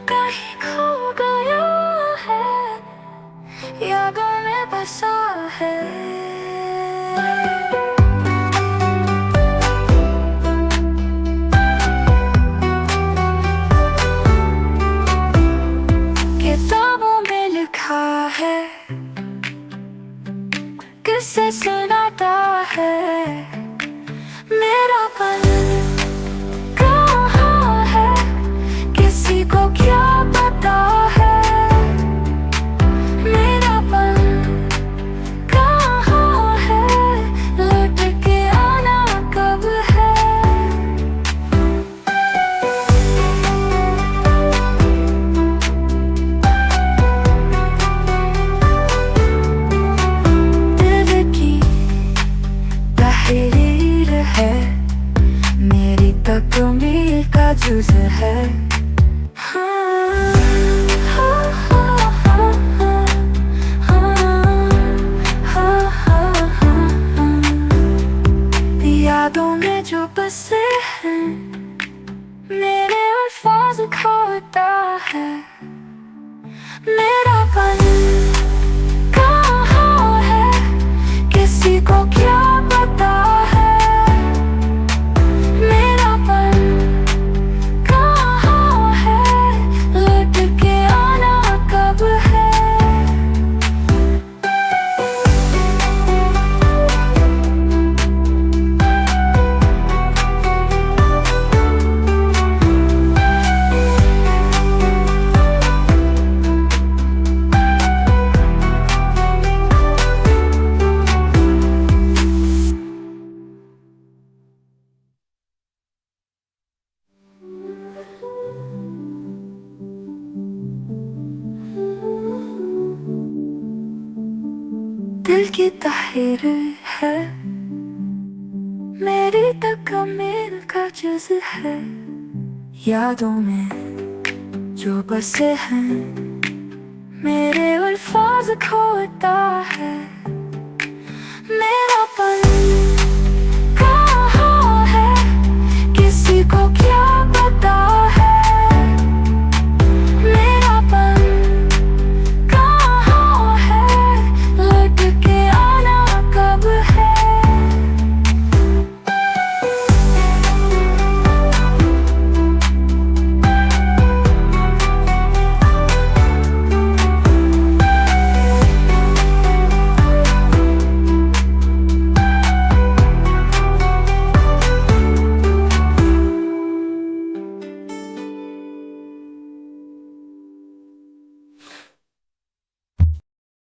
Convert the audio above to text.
कहीं खो गया है, यादों में बसा है। किताबों में लिखा है, किससे सुनाता है, मेरा पल कहाँ है, किसी को क्या पता है। मेरा पल कहाँ है, लौट के आना कब है। दिल की तहरीर है, मेरी तकमील का जुज़ है। यादों में जो बसे हैं, मेरे अल्फाज खोता है। मेरा पल कहाँ है, किसी को क्या पता है। मेरा पल कहाँ है, लौट के आना कब है। दिल की तहरीर है, मेरी तकमील का जुज़ है। यादों में जो बसे हैं, मेरे अल्फाज खोता है। मेरा पल